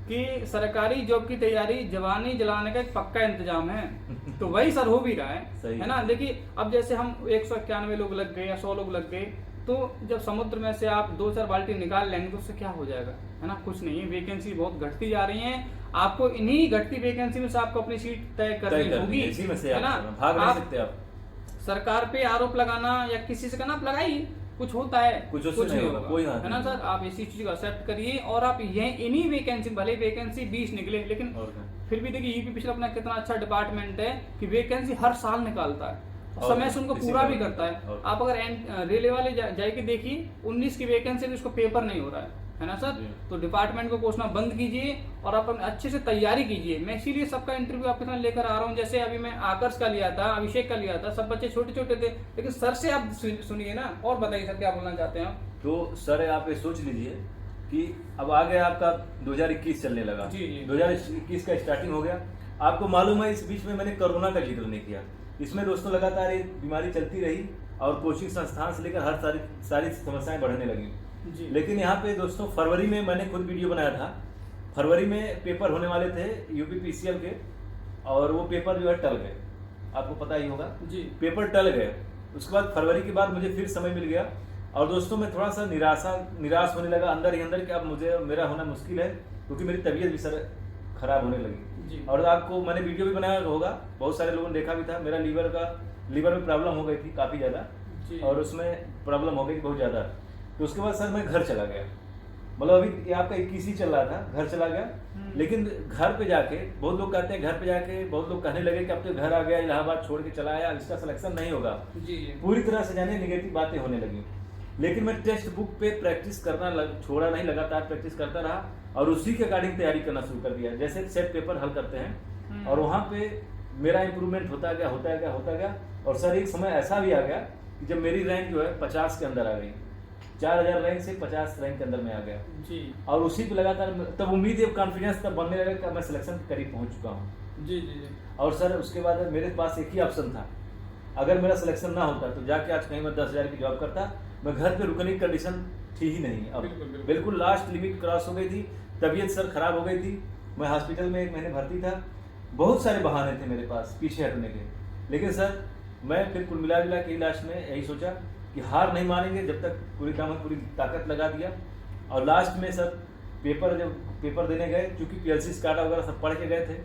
कि सरकारी जॉब की तैयारी जवानी जलाने का एक पक्का इंतजाम है। तो वही सर हो भी रहा है ना। देखिए अब जैसे हम 191 लोग लग गए या 100 लोग लग गए, तो जब समुद्र में से आप 2-4 बाल्टी निकाल लेंगे तो उससे क्या हो जाएगा, है ना, कुछ नहीं है। वैकेंसी बहुत घटती जा रही है, आपको इन्हीं घटती वैकेंसी में से आपको अपनी सीट तय करनी होगी, है ना। भाग नहीं सकते आप। सरकार पे आरोप लगाना या किसी से कहना, आप लगाइए, कुछ होता है, कुछ नहीं होगा, कोई है ना सर। आप इसी चीज को एक्सेप्ट करिए, और आप इन्हीं वैकेंसी, भले वैकेंसी 20 निकले, लेकिन फिर भी देखिए यूपीपीसीएल अपना कितना अच्छा डिपार्टमेंट है कि वैकेंसी हर साल निकालता है, समय से उनको पूरा भी करता है। आप अगर रेलवे वाले जाके देखिए, 19 की वैकेंसी, उसको पेपर नहीं हो रहा है ना सर। तो डिपार्टमेंट को कोसना बंद कीजिए और आप अच्छे से तैयारी कीजिए। मैं इसीलिए सबका इंटरव्यू आपके साथ लेकर आ रहा हूँ। जैसे अभी मैं आकर्ष का लिया था, अभिषेक का लिया था, सब बच्चे छोटे छोटे थे, लेकिन सर से आप सुनिए ना। और बताइए सर क्या बोलना चाहते हैं आप। तो सर आप ये सोच लीजिए कि अब आ गया आपका 2021 चलने लगा। जी। 2021 का स्टार्टिंग हो गया। आपको मालूम है इस बीच में मैंने कोरोना का जिक्र नहीं किया। इसमें दोस्तों लगातार ये बीमारी चलती रही और कोचिंग संस्थान से लेकर हर सारी समस्याएं बढ़ने लगी। लेकिन यहाँ पे दोस्तों फरवरी में मैंने खुद वीडियो बनाया था। फरवरी में पेपर होने वाले थे यूपीपीसीएल के, और वो पेपर जो है टल गए, आपको पता ही होगा जी। पेपर टल गए। उसके बाद फरवरी के बाद मुझे फिर समय मिल गया, और दोस्तों मैं थोड़ा सा निराश होने लगा अंदर ही अंदर कि अब मेरा होना मुश्किल है, क्योंकि मेरी तबीयत भी सर खराब होने लगी। और आपको मैंने वीडियो भी बनाया होगा, बहुत सारे लोगों ने देखा भी था। मेरा लीवर में प्रॉब्लम हो गई थी काफी ज्यादा, और उसमें प्रॉब्लम हो गई बहुत ज्यादा। तो उसके बाद सर मैं घर चला गया, मतलब अभी ये आपका 21 ही चल रहा था, घर चला गया। लेकिन घर पे जाके बहुत लोग कहते हैं, घर पे जाके बहुत लोग कहने लगे कि अब तो घर आ गया, इलाहाबाद छोड़ के चला आया, इसका सिलेक्शन नहीं होगा। पूरी तरह से जाने नेगेटिव बातें होने लगी। लेकिन मैं टेक्स्ट बुक पे प्रैक्टिस करना छोड़ा नहीं, लगातार प्रैक्टिस करता रहा, और उसी के अकॉर्डिंग तैयारी करना शुरू कर दिया। जैसे सेट पेपर हल करते हैं, और वहाँ पे मेरा इंप्रूवमेंट होता गया। और सर एक समय ऐसा भी आ गया कि जब मेरी रैंक जो है 50 के अंदर आ गई, 4000 रैंक से 50 रैंक के अंदर में आ गया जी। और उसी पे लगातार तब उम्मीद है, कॉन्फिडेंस तब बनने लगा कि मैं सिलेक्शन के करीब पहुंच चुका हूँ जी। और सर उसके बाद मेरे पास एक ही ऑप्शन था, अगर मेरा सिलेक्शन ना होता तो जाके आज कहीं मैं 10,000 की जॉब करता। मैं घर पे रुकने की कंडीशन थी ही नहीं, अब बिल्कुल लास्ट लिमिट क्रॉस हो गई थी। तबीयत सर खराब हो गई थी, मैं हॉस्पिटल में 1 महीने भर्ती था। बहुत सारे बहाने थे मेरे पास पीछे हटने के, लेकिन सर मैं फिर कुल मिला के लास्ट में यही सोचा कि हार नहीं मानेंगे जब तक पूरी ताकत लगा दिया। और लास्ट में सर जब पेपर देने गए, क्योंकि PLC स्काडा वगैरह सब पढ़ के गए थे,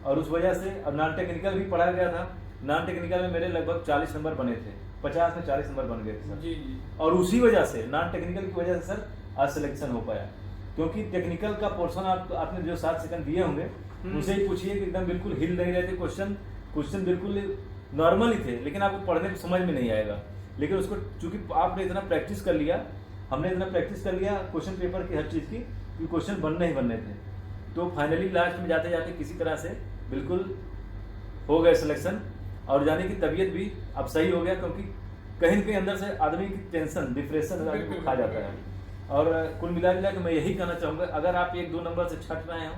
और उस वजह से अब नॉन टेक्निकल भी पढ़ा गया था, नॉन टेक्निकल में मेरे लगभग 40 नंबर बने थे, 50 में 40 नंबर बन गए थे सर। जी जी। और उसी वजह से नॉन टेक्निकल की वजह से सर आज सिलेक्शन हो पाया, क्योंकि टेक्निकल का पोर्शन आपने जो 7 सेकंड दिए होंगे उनसे ही पूछिए कि एकदम बिल्कुल हिल नहीं रहे थे, क्वेश्चन बिल्कुल नॉर्मल ही थे, लेकिन आपको पढ़ने में समझ में नहीं आएगा। लेकिन उसको चूंकि आपने इतना प्रैक्टिस कर लिया, हमने इतना प्रैक्टिस कर लिया क्वेश्चन पेपर की हर चीज़ की कि क्वेश्चन बनने ही बनने थे, तो फाइनली लास्ट में जाते जाते किसी तरह से बिल्कुल हो गए सिलेक्शन। और जाने की तबीयत भी अब सही हो गया, क्योंकि कहीं न कहीं अंदर से आदमी की टेंशन डिप्रेशन बिल्कुल, खा जाता है। और कुल मिला के मैं यही कहना चाहूँगा, अगर आप 1-2 नंबर से छट रहे हो,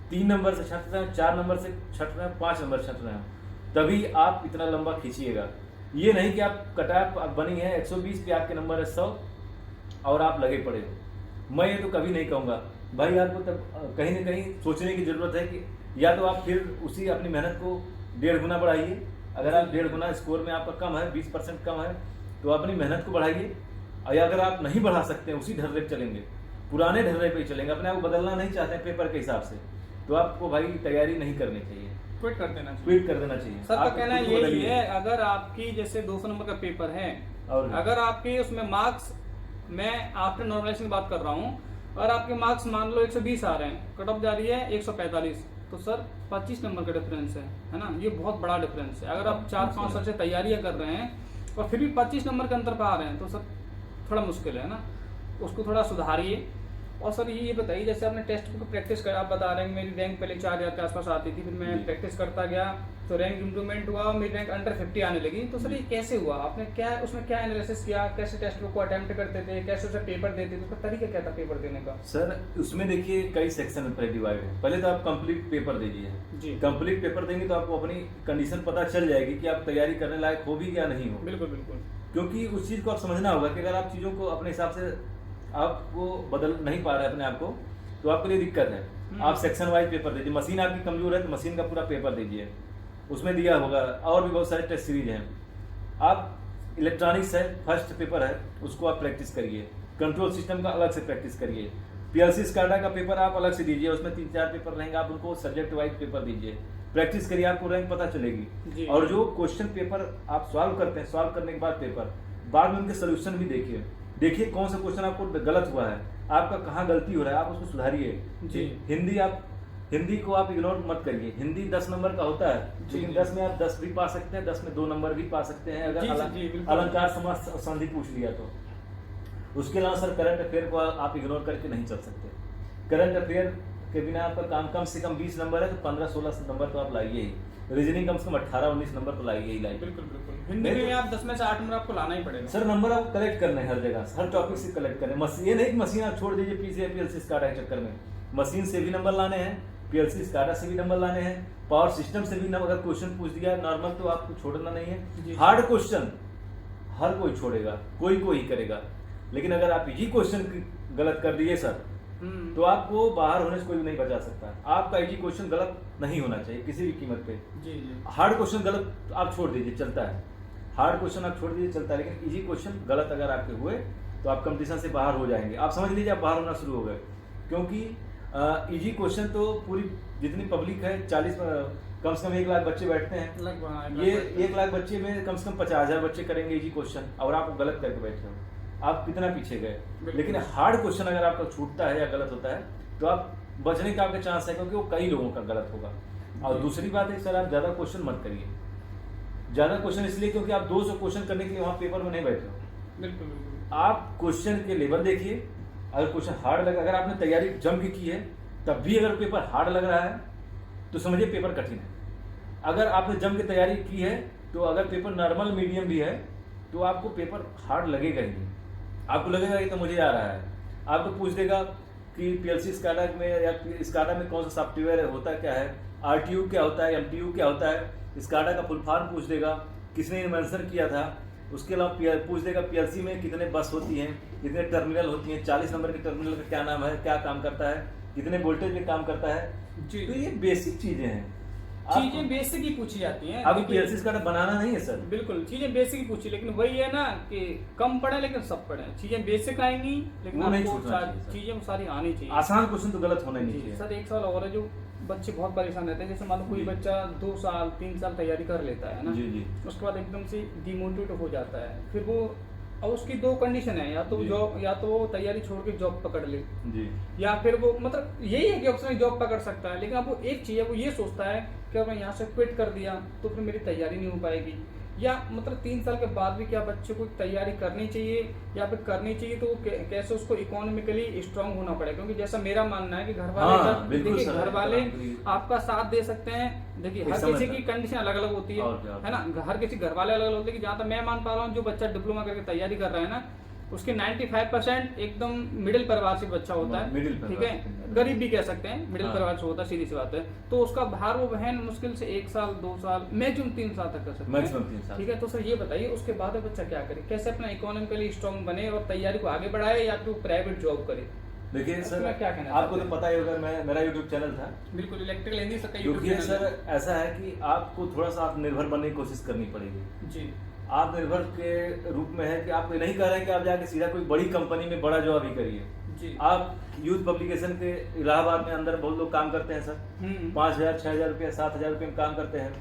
3 नंबर से छट रहे हो, 4 नंबर से छट रहे हो, 5 नंबर से छट रहे हो, तभी आप इतना लंबा खींचिएगा। ये नहीं कि आप कटाप बनी है 120 पे आपके नंबर है 100 और आप लगे पड़े हो। मैं ये तो कभी नहीं कहूँगा भाई, आपको तब कहीं ना कहीं सोचने की जरूरत है कि या तो आप फिर उसी अपनी मेहनत को 1.5 गुना बढ़ाइए। अगर आप 1.5 गुना स्कोर में आपका कम है, 20% कम है, तो अपनी मेहनत को बढ़ाइए। और अगर आप नहीं बढ़ा सकते हैं, उसी ढर्रे पे चलेंगे, पुराने ढर्रे पे चलेंगे, अपने आप को बदलना नहीं चाहते हैं पेपर के हिसाब से, तो आपको भाई तैयारी नहीं करनी चाहिए, क्विट कर देना चाहिए। क्विट कर देना चाहिए। सर का आप कहना खुद को यही बदलिए। है, अगर आपकी जैसे 200 नंबर का पेपर है और अगर आपके उसमें मार्क्स, मैं आफ्टर नॉर्मलाइजेशन की बात कर रहा हूँ, और आपके मार्क्स मान लो 120 आ रहे हैं, कट ऑफ जा रही है 145, तो सर 25 नंबर का डिफरेंस है ना, ये बहुत बड़ा डिफरेंस है। अगर आप 4-5 साल से तैयारियां कर रहे हैं और फिर भी 25 नंबर के अंतर पर आ रहे हैं, तो सर थोड़ा मुश्किल है ना, उसको थोड़ा सुधारिए। और सर ये बताइए, जैसे आपने टेस्ट को प्रैक्टिस कर, आप बता रहे हैं मेरी रैंक पहले 4000 के आसपास आती थी, फिर मैं प्रैक्टिस करता गया तो रैंक इम्प्रूवमेंट हुआ, मेरी रैंक अंडर 50 आने लगी, तो सर ये कैसे हुआ? आपने क्या उसमें क्या एनालिसिस किया, कैसे टेस्ट बुक को अटेम्प्ट करते थे, कैसे उसे पेपर देते थे, उसका तरीका क्या था पेपर देने का? सर उसमें देखिए कई सेक्शन में डिवाइड है। पहले तो आप कंप्लीट पेपर दीजिए जी, कंप्लीट पेपर देंगे तो आपको अपनी कंडीशन पता चल जाएगी कि आप तैयारी करने लायक हो भी या नहीं हो। बिल्कुल बिल्कुल। क्योंकि उस चीज को आप समझना होगा कि अगर आप चीजों को अपने हिसाब से आपको बदल नहीं पा रहे अपने आप को, तो आपके लिए दिक्कत है। आप सेक्शन वाइज पेपर दीजिए। मशीन आपकी कमजोर है तो मशीन का पूरा पेपर दीजिए, उसमें दिया होगा। और भी बहुत सारे टेस्ट सीरीज हैं। आप इलेक्ट्रॉनिक्स है, फर्स्ट पेपर है, उसको आप प्रैक्टिस करिए। कंट्रोल सिस्टम का अलग से प्रैक्टिस करिए। पीएलसी स्काडा का पेपर आप अलग से दीजिए, उसमें 3-4 पेपर रहेंगे, आप उनको सब्जेक्ट वाइज पेपर दीजिए, प्रैक्टिस करिए, आपको रैंक पता चलेगी। और जो क्वेश्चन पेपर आप सॉल्व करते हैं, सॉल्व करने के बाद पेपर बाद में उनके सोल्यूशन भी देखिए कौन सा क्वेश्चन आपको गलत हुआ है, आपका कहाँ गलती हो रहा है, आप उसको सुधारिए। हिंदी को आप इग्नोर मत करिए। हिंदी 10 नंबर का होता है, लेकिन 10 में आप 10 भी पा सकते हैं, 10 में 2 नंबर भी पा सकते हैं अगर अलंकार समास संधि पूछ लिया तो। उसके अलावा सर करंट अफेयर को आप इग्नोर करके नहीं चल सकते। करंट अफेयर के बिना आपका काम कम से कम 20 नंबर है तो 15-16 नंबर तो आप लाइए ही। रीजनिंग कम से कम 18-19 नंबर तो लाइए ही लाइए। बिल्कुल बिल्कुल। हिंदी में आप 10 में से 8 नंबर आपको लाना ही पड़ेगा। सर नंबर आपको कलेक्ट करने हैं हर जगह, हर टॉपिक से कलेक्ट करने। ये नहीं कि मशीन आप छोड़ दीजिए पीसीए पीएलसी स्काडा के चक्कर में। मशीन से भी नंबर लाने हैं, पीएलसी स्काडा से भी नंबर लाने हैं, पावर सिस्टम से भी नंबर। अगर क्वेश्चन पूछ दिया नॉर्मल तो आपको छोड़ना नहीं है। हार्ड क्वेश्चन हर कोई छोड़ेगा, कोई ही करेगा, लेकिन अगर आप इजी क्वेश्चन गलत कर दिए सर तो आपको बाहर होने से कोई भी नहीं बचा सकता। आपका इजी क्वेश्चन गलत नहीं होना चाहिए किसी भी कीमत पे। हार्ड क्वेश्चन गलत आप छोड़ दीजिए, चलता है। हार्ड क्वेश्चन आप छोड़ दीजिए, चलता है, लेकिन इजी क्वेश्चन गलत अगर आपके हुए तो आप कंपटीशन से बाहर हो जाएंगे। आप समझ लीजिए आप बाहर होना शुरू हो गए, क्योंकि इजी क्वेश्चन तो पूरी जितनी पब्लिक है 40 कम से कम 1 लाख बच्चे बैठते हैं। ये 1 लाख बच्चे में कम से कम 50,000 बच्चे करेंगे इजी क्वेश्चन, और आप गलत करके बैठे हो, आप कितना पीछे गए। लेकिन हार्ड क्वेश्चन अगर आपका छूटता है या गलत होता है तो आप बचने का आपके चांस है, क्योंकि वो कई लोगों का गलत होगा। और दूसरी बात है सर, आप ज्यादा क्वेश्चन मत करिए। ज्यादा क्वेश्चन इसलिए क्योंकि आप 200 क्वेश्चन करने के लिए वहां पेपर में नहीं बैठे हो। बिल्कुल। आप क्वेश्चन के लेवल देखिए। अगर क्वेश्चन हार्ड लगा, अगर आपने तैयारी जम के की है तब भी अगर पेपर हार्ड लग रहा है तो समझिए पेपर कठिन है। अगर आपने जम के तैयारी की है तो अगर पेपर नॉर्मल मीडियम भी है तो आपको पेपर हार्ड लगेगा ही। आपको लगेगा कि तो मुझे आ रहा है। आपको पूछ देगा कि पीएलसी स्काडा में या स्काडा में कौन सा सॉफ्टवेयर होता क्या है, आरटीयू क्या होता है, एमटीयू क्या होता है, स्काडा का फुल फॉर्म पूछ देगा, किसने इन्वेंशन किया था। उसके अलावा पूछ देगा पीएलसी में कितने बस होती हैं, कितने टर्मिनल होती हैं, 40 नंबर के टर्मिनल का क्या नाम है, क्या काम करता है, कितने वोल्टेज में काम करता है। तो ये बेसिक चीजें हैं। चीजें बेसिक ही पूछी जाती हैं। अभी पीएलसी का बनाना नहीं है सर। बिल्कुल चीजें बेसिक ही पूछी, लेकिन वही है ना कि कम पढ़े लेकिन सब पढ़े। चीजें बेसिक आएंगी लेकिन वो नहीं आपको छूटना चाहिए सर। चीजें सारी आनी चाहिए। आसान क्वेश्चन तो गलत होना ही नहीं जी चाहिए। सर, एक सवाल और है जो बच्चे बहुत परेशान रहते हैं। जैसे मान लो कोई जी। बच्चा 2 साल 3 साल तैयारी कर लेता है ना, जी जी उसके बाद एकदम से डिमोटिवेट हो जाता है। फिर वो, और उसकी 2 कंडीशन है, या तो जी। जॉब, या तो वो तैयारी छोड़ के जॉब पकड़ ले, जी या फिर वो, मतलब यही है कि ऑप्शन जॉब पकड़ सकता है। लेकिन अब वो एक चीज है, वो ये सोचता है कि अगर मैं यहाँ से क्विट कर दिया तो फिर मेरी तैयारी नहीं हो पाएगी। या मतलब 3 साल के बाद भी क्या बच्चे को तैयारी करनी चाहिए, या फिर करनी चाहिए तो कैसे उसको इकोनॉमिकली स्ट्रांग होना पड़ेगा। क्योंकि जैसा मेरा मानना है कि घर वाले हाँ, बिल्कुल देखिए, सर, घर वाले बिल्कुल। आपका साथ दे सकते हैं। देखिए एक हर समय किसी तक। की कंडीशन अलग अलग होती और क्या। है ना, हर किसी घर वाले अलग अलग होते हैं। कि जहाँ तक मैं मान पा रहा हूँ, जो बच्चा डिप्लोमा करके तैयारी कर रहा है ना, उसके 95% एकदम मिडिल परिवार से बच्चा होता है। मिडिल ठीक परिवार है, से। गरीब भी कह सकते हैं, मिडिल हाँ। परिवार से होता है, सीधी सी बात है। तो उसका भार वो बहन मुश्किल से 1 साल 2 साल मैक्सिमम 3 साल तक कर सकते हैं। मैक्सिमम 3 साल। ठीक है, तो सर ये बताइए उसके बाद बच्चा क्या करे, कैसे अपना इकोनॉमिकली स्ट्रांग बने और तैयारी को आगे बढ़ाए, या फिर प्राइवेट जॉब करे। देखिए इसमें सर, क्या कहना आपको चाहते तो पता ही होगा, मेरा यूट्यूब चैनल था। बिल्कुल, इलेक्ट्रिकल हिंदी से कई क्योंकि YouTube सर चैनल है। ऐसा है कि आपको थोड़ा सा आत्मनिर्भर बनने की कोशिश करनी पड़ेगी। जी आत्मनिर्भर के रूप में है कि आप ये नहीं कह रहे हैं कि आप जाके सीधा कोई बड़ी कंपनी में बड़ा जॉब ही करिए। जी। आप यूथ पब्लिकेशन के इलाहाबाद में अंदर बहुत लोग काम करते हैं सर, 5,000 6,000 रुपये 7,000 रुपये में काम करते हैं,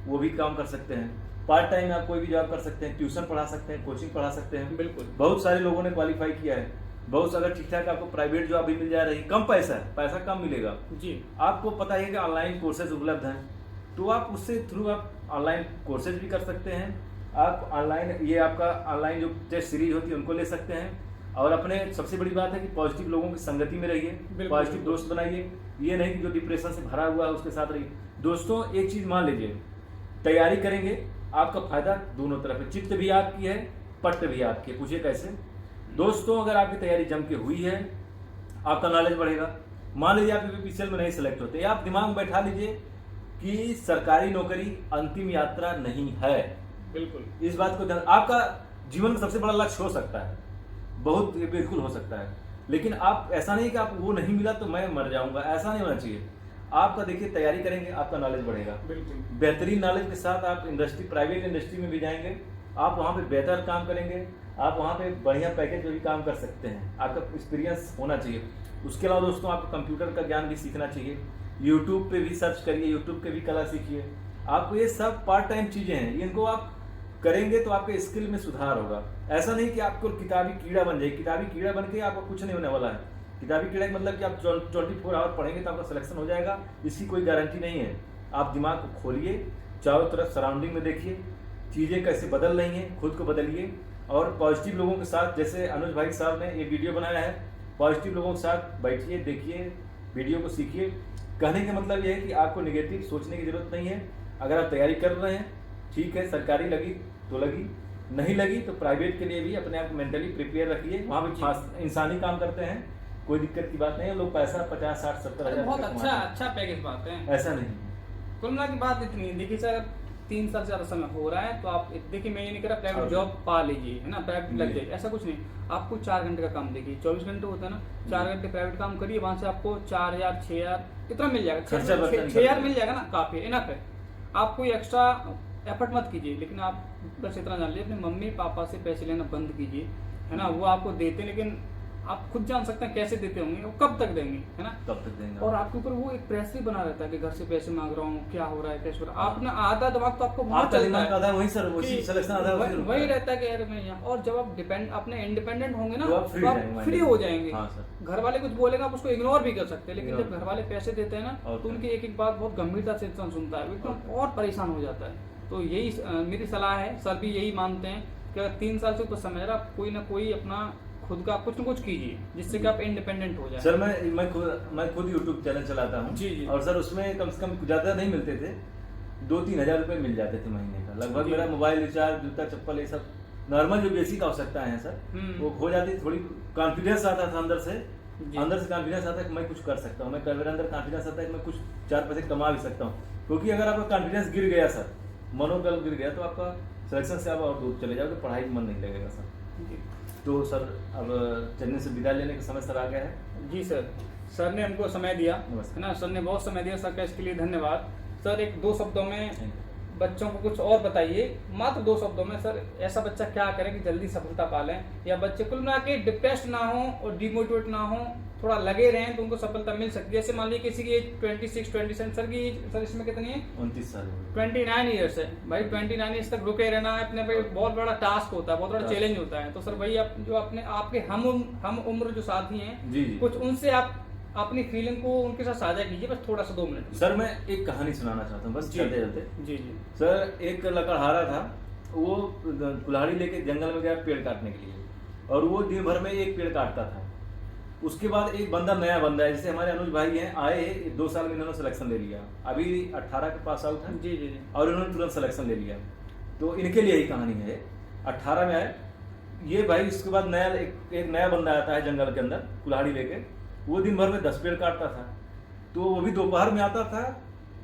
वो भी काम कर सकते हैं। पार्ट टाइम आप कोई भी जॉब कर सकते हैं, ट्यूशन पढ़ा सकते हैं, कोचिंग पढ़ा सकते हैं। बिल्कुल। बहुत सारे लोगों ने क्वालिफाई किया है। बहुत अगर ठीक ठाक आपको प्राइवेट जॉब भी मिल जा रही, कम पैसा है, पैसा कम मिलेगा। जी। आपको पता है कि ऑनलाइन कोर्सेज उपलब्ध हैं, तो आप उससे थ्रू आप ऑनलाइन कोर्सेज भी कर सकते हैं। आप ऑनलाइन, ये आपका ऑनलाइन जो टेस्ट सीरीज होती है उनको ले सकते हैं। और अपने सबसे बड़ी बात है कि पॉजिटिव लोगों की संगति में रहिए, बिल्कुल, पॉजिटिव बिल्कुल। दोस्त बनाइए। ये नहीं कि जो डिप्रेशन से भरा हुआ है उसके साथ रहिए। दोस्तों एक चीज मान लीजिए, तैयारी करेंगे आपका फायदा दोनों तरफ है, चित्त भी आपकी है, पट्ट भी आपकी है। पूछिए कैसे? दोस्तों अगर आपकी तैयारी जम के हुई है, आपका नॉलेज बढ़ेगा। मान लीजिए आप यूपीपीसीएल में नहीं सिलेक्ट होते, आप दिमाग में बैठा लीजिए कि सरकारी नौकरी अंतिम यात्रा नहीं है। बिल्कुल। इस बात को आपका जीवन का सबसे बड़ा लक्ष्य हो सकता है, बहुत बिल्कुल हो सकता है, लेकिन आप ऐसा नहीं कि आप वो नहीं मिला तो मैं मर जाऊंगा, ऐसा नहीं होना चाहिए। आपका देखिए तैयारी करेंगे, आपका नॉलेज बढ़ेगा। बिल्कुल। बेहतरीन नॉलेज के साथ आप इंडस्ट्री, प्राइवेट इंडस्ट्री में भी जाएंगे, आप वहाँ पे बेहतर काम करेंगे, आप वहाँ पे बढ़िया पैकेज में भी काम कर सकते हैं। आपका एक्सपीरियंस होना चाहिए। उसके अलावा दोस्तों आपको कंप्यूटर का ज्ञान भी सीखना चाहिए। यूट्यूब पे भी सर्च करिए, यूट्यूब के भी कला सीखिए। आपको ये सब पार्ट टाइम चीजें हैं, इनको आप करेंगे तो आपके स्किल में सुधार होगा। ऐसा नहीं कि आपको किताबी कीड़ा बन जाए, किताबी कीड़ा बन के आपको कुछ नहीं होने वाला है। किताबी कीड़ा का मतलब कि आप 24 आवर पढ़ेंगे तो आपका सिलेक्शन हो जाएगा, इसकी कोई गारंटी नहीं है। आप दिमाग को खोलिए, चारों तरफ सराउंडिंग में देखिए, चीजें कैसे बदल रही हैं, खुद को बदलिए। और पॉजिटिव लोगों के साथ, जैसे अनुज भाई साहब ने ये वीडियो बनाया है, पॉजिटिव लोगों के साथ बैठिए, देखिए, वीडियो को सीखिए। कहने का मतलब ये है कि आपको नेगेटिव सोचने की जरूरत नहीं है। अगर आप तैयारी कर रहे हैं, ठीक है, सरकारी लगी तो लगी, नहीं लगी तो प्राइवेट के लिए भी अपने आप को मेंटली प्रिपेयर रखिए। वहाँ भी इंसानी काम करते हैं, कोई दिक्कत की बात नहीं है। लोग पैसा 50, 60, 70 हजार बहुत रुपये अच्छा कमाते हैं। अच्छा पैकेज पाते हैं। ऐसा नहीं। कुल मिला की बात इतनी है। देखिए सर, 3 साल से ज्यादा समय हो रहा है तो आप देखिए, मैं ये नहीं कह रहा प्राइवेट जॉब पा लीजिए, है ना, प्राइवेट लग जाए, ऐसा कुछ नहीं। आपको 4 घंटे का काम देखिए, 24 घंटे होता है ना, 4 घंटे प्राइवेट काम करिए, वहां से आपको 4,000 6,000 इतना मिल जाएगा। खर्चा बर्तन 6,000 मिल जाएगा ना, काफी इनफ है। आप कोई एक्स्ट्रा एफर्ट मत कीजिए, लेकिन आप बस इतना जान लीजिए, अपने मम्मी पापा से पैसे लेना बंद कीजिए, है ना। वो आपको देते, लेकिन आप खुद जान सकते हैं कैसे देते होंगे, वो कब तक देंगे, है ना। कब तक देंगे? और आपके ऊपर वो एक प्रेशर बना रहता है कि घर से पैसे मांग रहा हूँ, क्या हो रहा है, कैसे हो रहा है। आप ना आधा दिमाग तो आपको वहाँ आपका चलता दिमाग है आधा वही सर, वही कि सिलेक्शन आधा वही रहता है कि यार मैं यहाँ। और जब आप डिपेंड अपने इंडिपेंडेंट होंगे ना, तो आप free तो आप रहेंगे, फ्री हो जाएंगे। हाँ सर। घर वाले कुछ बोलेगा आप उसको इग्नोर भी कर सकते हैं, लेकिन Ignore जब घर वाले पैसे देते हैं ना, और तो उनकी एक एक बात बहुत गंभीरता से इंसान सुनता है, एकदम और परेशान हो जाता है। तो यही मेरी सलाह है, सर भी यही मानते हैं कि अगर 3 साल से ऊपर समय रहा, कोई ना कोई अपना खुद का कुछ न कुछ कीजिए, जिससे कि आप इंडिपेंडेंट हो जाए। सर मैं खुद यूट्यूब चैनल चलाता हूँ जी, जी। और सर उसमें कम से कम ज्यादा नहीं मिलते थे, 2-3 हजार रुपए मिल जाते थे महीने का लगभग। जी। मेरा मोबाइल रिचार्ज, जूता चप्पल, ये सब नॉर्मल जो बेसिक आवश्यकताएं हैं सर, वो हो जाती। थोड़ी कॉन्फिडेंस आता था अंदर से कॉन्फिडेंस आता है कि मैं कुछ कर सकता हूँ, मेरे अंदर कॉन्फिडेंस आता है कि मैं कुछ 4 पैसे कमा भी सकता हूँ। क्योंकि अगर आपका कॉन्फिडेंस गिर गया सर, मनोबल गिर गया, तो आपका सिलेक्शन से आप और दूर चले जाओगे, पढ़ाई में मन नहीं लगेगा सर। तो सर अब चलने से विदा लेने का समय सर आ गया है। जी सर, सर ने हमको समय दिया, नमस्कार। है ना, सर ने बहुत समय दिया, सर का इसके लिए धन्यवाद। सर एक 2 शब्दों में बच्चों को कुछ और बताइए, मात्र 2 शब्दों में सर, ऐसा बच्चा क्या करे कि जल्दी सफलता पा लें, या बच्चे कुल मिला के डिप्रेस्ड ना हो और डिमोटिवेट ना हो, थोड़ा लगे रहें तो उनको सफलता मिल सकती है। जैसे मान लीजिए किसी की एज 26, 27, सर की सर इसमें कितनी है? 29 साल 29 ईयर्स है भाई। 29 ईयर्स तक रुके रहना है अपने पे बहुत बड़ा टास्क होता है, बहुत बड़ा चैलेंज होता है। तो सर भाई आप जो अपने आपके हम उम्र जो साथी हैं, जी। कुछ उनसे आप अपनी फीलिंग को उनके साथ साझा कीजिए, बस थोड़ा सा 2 मिनट। सर मैं एक कहानी सुनाना चाहता हूँ, बस चलते चलते। जी जी सर एक लकड़हारा था, वो कुल्हाड़ी लेके जंगल में गया पेड़ काटने के लिए, और वो दिन भर में एक पेड़ काटता था। उसके बाद एक बंदा, नया बंदा है, जैसे हमारे अनुज भाई हैं, आए 2 साल में इन्होंने सिलेक्शन ले लिया, अभी 18 के पास आउट है। जी जी जी। और इन्होंने तुरंत सिलेक्शन ले लिया। तो इनके लिए ही कहानी है। 18 में आए ये भाई, उसके बाद नया एक नया बंदा आता है जंगल के अंदर कुल्हाड़ी लेके, वो दिन भर में 10 पेड़ काटता था। तो वो भी दोपहर में आता था,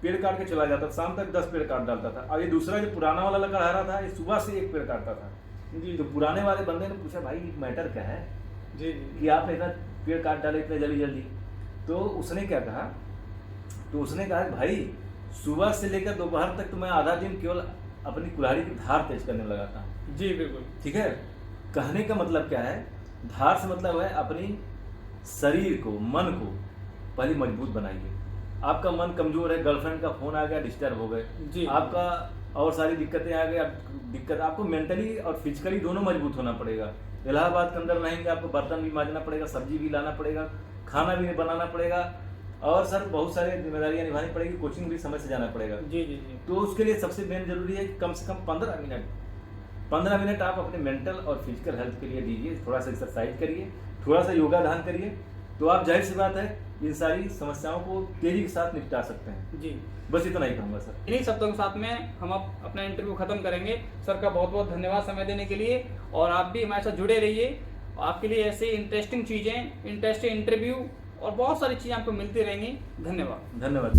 पेड़ काट के चला जाता था, शाम तक 10 पेड़ काट डालता था। और ये दूसरा जो पुराना वाला लकड़हारा था, ये सुबह से 1 पेड़ काटता था। जी। तो पुराने वाले बंदे ने पूछा, भाई मैटर क्या है जी जी कि आप इतना पेड़ काट डाले इतने जल्दी जल्दी? तो उसने क्या कहा, तो उसने कहा भाई सुबह से लेकर दोपहर तक तो मैं आधा दिन केवल अपनी कुल्हाड़ी की धार तेज करने लगा था। जी बिल्कुल ठीक है, कहने का मतलब क्या है, धार से मतलब है अपनी शरीर को, मन को पहले मजबूत बनाइए। आपका मन कमजोर है, गर्लफ्रेंड का फोन आ गया, डिस्टर्ब हो गए, आपका और सारी दिक्कतें आ गई, दिक्कत आपको मेंटली और फिजिकली दोनों मजबूत होना पड़ेगा। इलाहाबाद के अंदर रहेंगे, आपको बर्तन भी मांजना पड़ेगा, सब्जी भी लाना पड़ेगा, खाना भी बनाना पड़ेगा, और सर बहुत सारी जिम्मेदारियां निभानी पड़ेगी, कोचिंग भी समय से जाना पड़ेगा। जी जी जी। तो उसके लिए सबसे मेन जरूरी है कम से कम 15 मिनट आप अपने मेंटल और फिजिकल हेल्थ के लिए दीजिए। थोड़ा सा एक्सरसाइज करिए, थोड़ा सा योगा ध्यान करिए, तो आप जाहिर सी बात है इन सारी समस्याओं को तेजी के साथ निपटा सकते हैं। जी बस इतना ही कहूँगा सर। इन्हीं शब्दों के साथ में हम अपना इंटरव्यू खत्म करेंगे। सर का बहुत बहुत धन्यवाद समय देने के लिए, और आप भी हमारे साथ जुड़े रहिए। आपके लिए ऐसे इंटरेस्टिंग चीजें, इंटरेस्टिंग इंटरव्यू और बहुत सारी चीजें आपको मिलती रहेंगी। धन्यवाद। धन्यवाद।